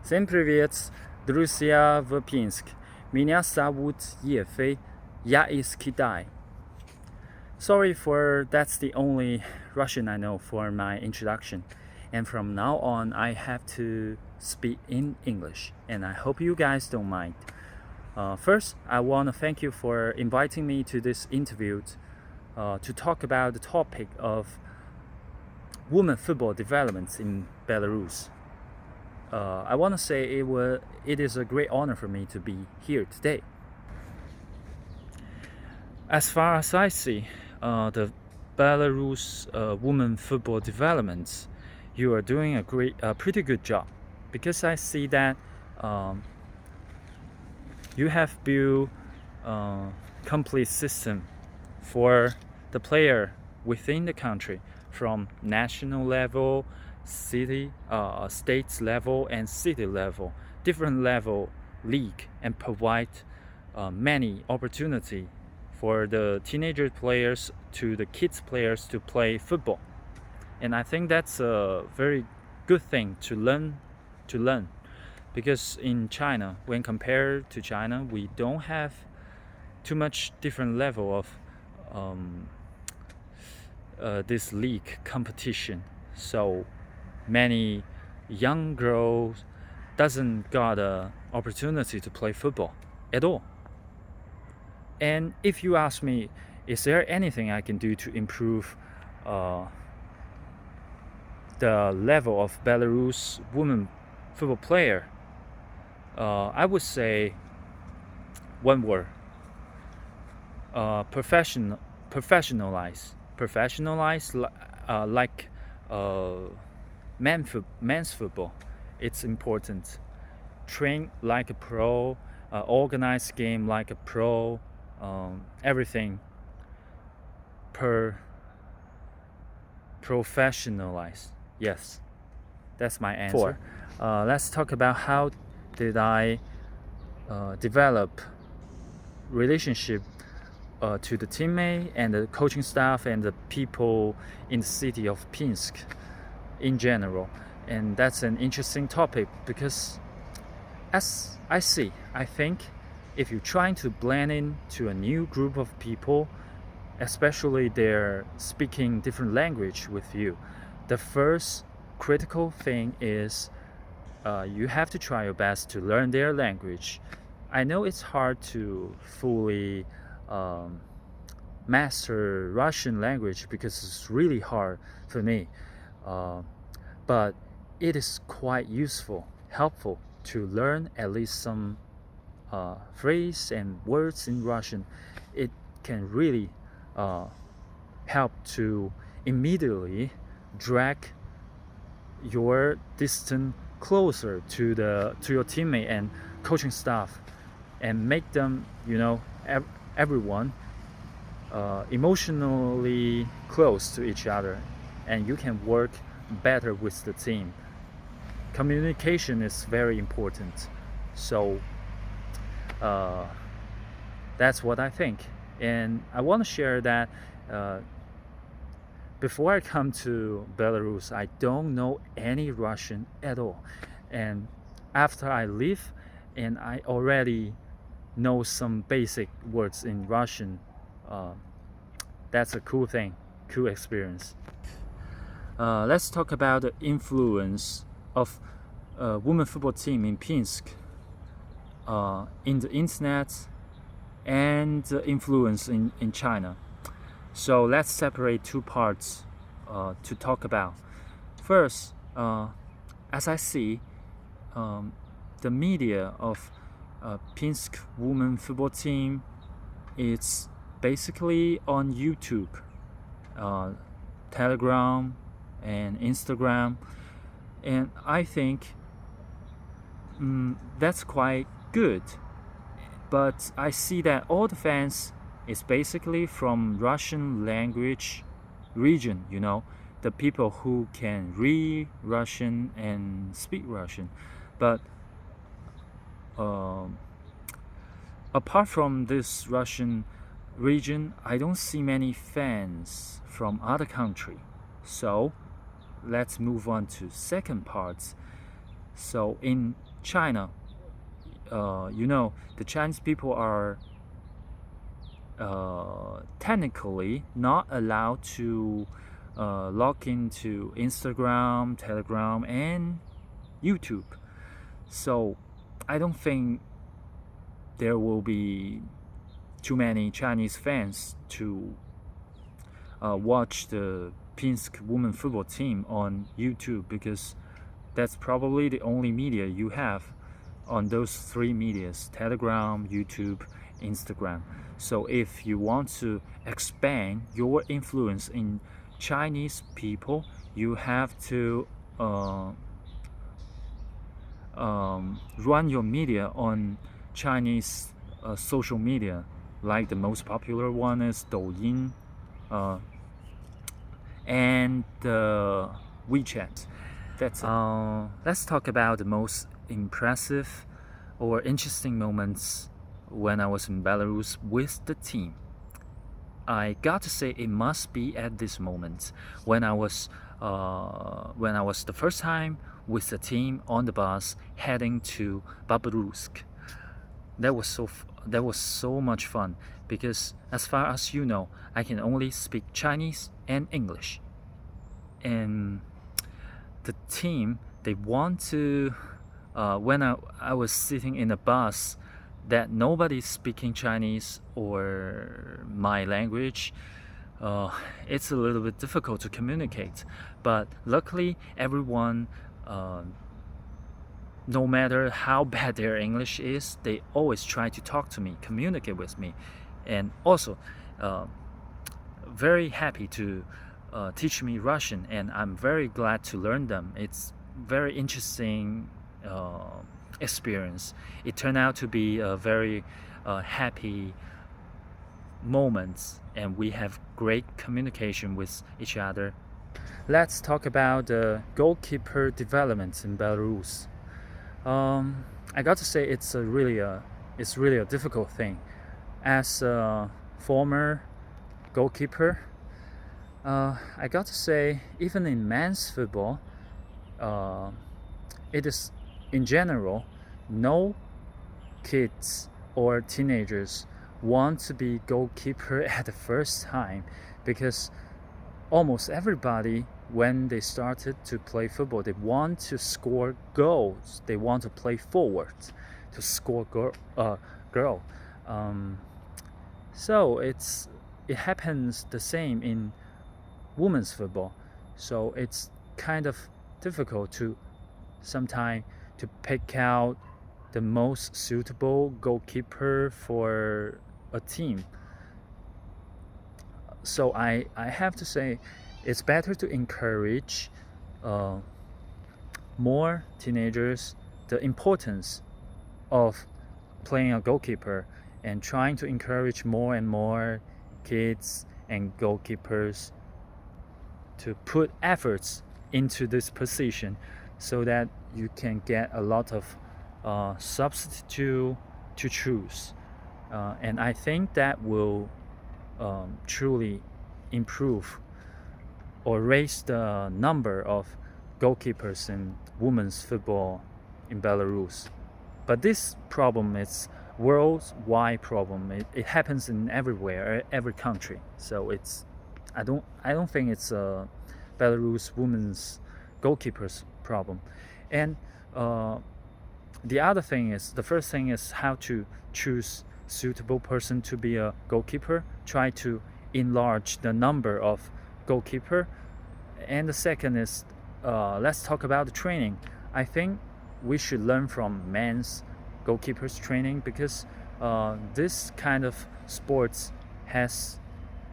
Всем привет, друзья в Пинск. Меня зовут Ye Fei. Я из Китая. Sorry for that's the only Russian I know for my introduction. And from now on, I have to speak in English. And I hope you guys don't mind. First, I want to thank you for inviting me to this interview to talk about the topic of women football developments in Belarus. I want to say it is a great honor for me to be here today. As far as I see, the Belarus women football developments, you are doing a pretty good job, because I see that you have built a complete system for the player within the country, from national level, states level, and city level, different level league, and provide many opportunity for the teenager players to the kids players to play football. And I think that's a very good thing to learn, because in China, when compared to China, we don't have too much different level of this league competition. So many young girls doesn't got a opportunity to play football at all. And if you ask me, is there anything I can do to improve the level of Belarus women football player, I would say one word: professionalize, like men's football. It's important. Train like a pro, organize game like a pro, everything professionalize. Yes, that's my answer. Let's talk about how did I develop relationship to the teammate and the coaching staff and the people in the city of Pinsk in general. And that's an interesting topic, because as I think if you're trying to blend into a new group of people, especially they're speaking different language with you, the first critical thing is you have to try your best to learn their language. I know it's hard to fully master Russian language, because it's really hard for me, but it is quite helpful to learn at least some phrase and words in Russian. It can really help to immediately drag your distance closer to your teammate and coaching staff, and make them, everyone emotionally close to each other, and you can work better with the team. Communication is very important. So that's what I think. And I want to share that before I come to Belarus, I don't know any Russian at all. And after I leave, and I already know some basic words in Russian, that's a cool thing, cool experience. Let's talk about the influence of women football team in Pinsk in the internet, and the influence in China. So let's separate two parts to talk about. First, as I see, the media of Pinsk women football team, it's basically on YouTube, Telegram, and Instagram, and I think that's quite good. But I see that all the fans is basically from Russian language region, the people who can read Russian and speak Russian. But apart from this Russian region, I don't see many fans from other country. So let's move on to second parts. So in China, you know, the Chinese people are technically not allowed to log into Instagram, Telegram, and YouTube. So I don't think there will be too many Chinese fans to watch the Pinsk women football team on YouTube, because that's probably the only media you have on those three medias: Telegram, YouTube, Instagram. So if you want to expand your influence in Chinese people, you have to run your media on Chinese social media. Like the most popular one is Douyin and WeChat. That's it. Let's talk about the most impressive or interesting moments when I was in Belarus with the team. I got to say it must be at this moment when I was the first time with the team on the bus heading to Babruysk. That was so much fun, because as far as you know, I can only speak Chinese and English. And the team, they want to, when I was sitting in a bus that nobody's speaking Chinese or my language, it's a little bit difficult to communicate. But luckily, everyone, no matter how bad their English is, they always try to talk to me, communicate with me, and also very happy to teach me Russian, and I'm very glad to learn them. It's very interesting experience. It turned out to be a very happy moments, and we have great communication with each other. Let's talk about the goalkeeper development in Belarus. I got to say it's really a difficult thing. As a former goalkeeper, I got to say, even in men's football, it is in general, no kids or teenagers want to be goalkeeper at the first time, because almost everybody, when they started to play football, they want to score goals. They want to play forward to score goal. So it happens the same in women's football. So it's kind of difficult to sometimes to pick out the most suitable goalkeeper for a team. So I have to say, it's better to encourage more teenagers the importance of playing a goalkeeper, and trying to encourage more and more kids and goalkeepers to put efforts into this position, so that you can get a lot of substitute to choose. And I think that will truly improve or raise the number of goalkeepers in women's football in Belarus. But this problem is worldwide problem. It happens in everywhere, every country. So I don't think it's a Belarus women's goalkeepers problem. And the first thing is how to choose suitable person to be a goalkeeper. Try to enlarge the number of goalkeeper. And the second is, let's talk about the training. I think we should learn from men's goalkeepers training, because this kind of sports has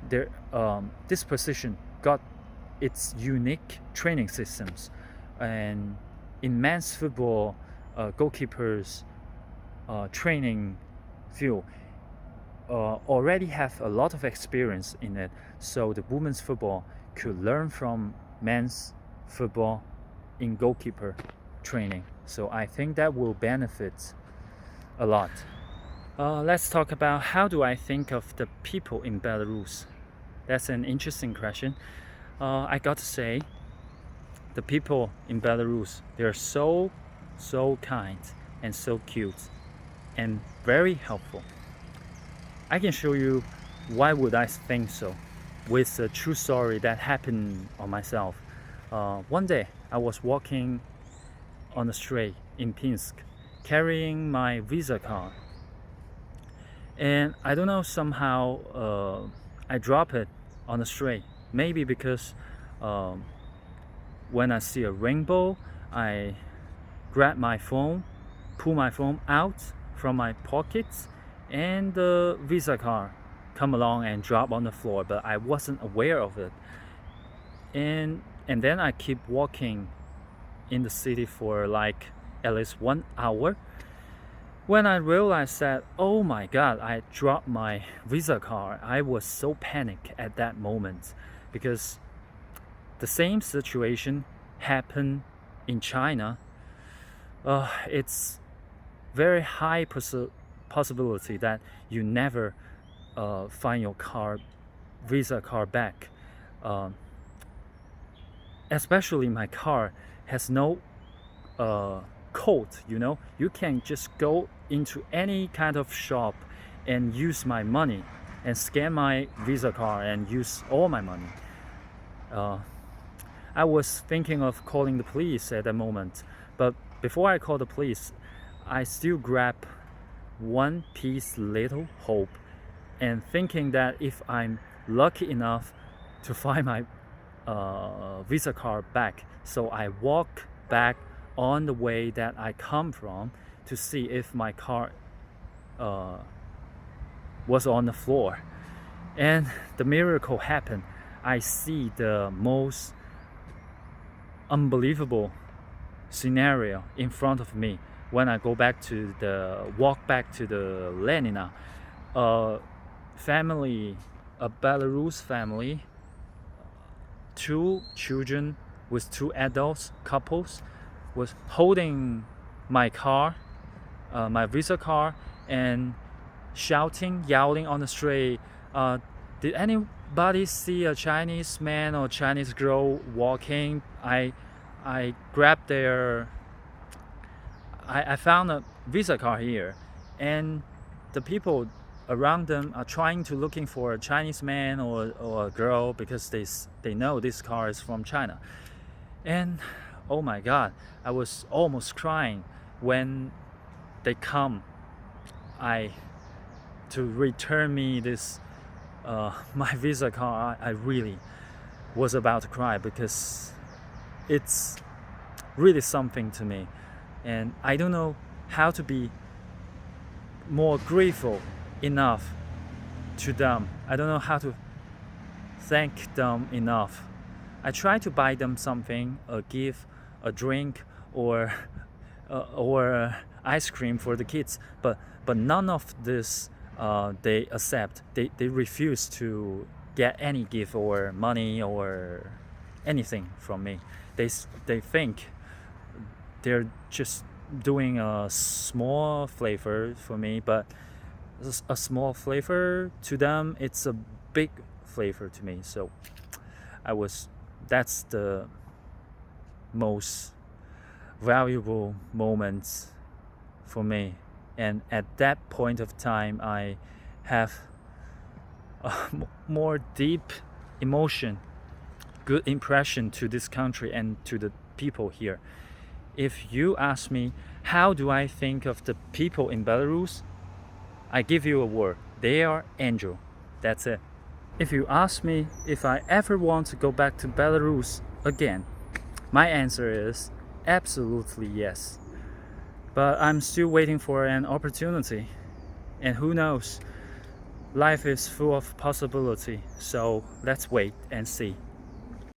this position got its unique training systems. And in men's football, goalkeepers training field already have a lot of experience in it. So the women's football could learn from men's football in goalkeeper training. So I think that will benefit a lot. Let's talk about how do I think of the people in Belarus. That's an interesting question. I got to say, the people in Belarus, they're so kind. and so cute and very helpful. I can show you why would I think so with a true story that happened on myself. One day I was walking on the street in Pinsk carrying my Visa card, and I don't know, somehow I dropped it on the street. Maybe because when I see a rainbow, I grab my phone, pull my phone out from my pockets, and the Visa card come along and drop on the floor, but I wasn't aware of it. And then I keep walking in the city for like at least 1 hour when I realized that, oh my god, I dropped my Visa card. I was so panicked at that moment because the same situation happened in China. It's very high possibility that you never find your Visa card back. Especially my car has no code, you can just go into any kind of shop and use my money and scan my Visa card and use all my money. I was thinking of calling the police at that moment, but before I call the police, I still grab one piece little hope and thinking that if I'm lucky enough to find my Visa card back, so I walk back on the way that I come from to see if my car was on the floor. And the miracle happened. I see the most unbelievable scenario in front of me when I walk back to the Lenina. A Belarus family, 2 children with 2 adults, couples, was holding my car, my Visa card, and shouting, yelling on the street. Did anybody see a Chinese man or Chinese girl walking? I grabbed I found a Visa card here, and the people around them are trying to looking for a Chinese man or a girl because they know this car is from China. And oh my god, I was almost crying when they come to return me this my Visa card. I really was about to cry because it's really something to me, and I don't know how to be more grateful enough to them. I don't know how to thank them enough. I try to buy them something, a gift, a drink, or ice cream for the kids, but none of this they accept. They refuse to get any gift or money or anything from me. They think they're just doing a small flavor for me, but a small flavor to them, it's a big flavor to me. So that's the most valuable moments for me. And at that point of time, I have a more deep emotion, good impression to this country and to the people here. If you ask me, how do I think of the people in Belarus? I give you a word. They are angel. That's it. If you ask me if I ever want to go back to Belarus again, my answer is absolutely yes. But I'm still waiting for an opportunity. And who knows? Life is full of possibility. So let's wait and see.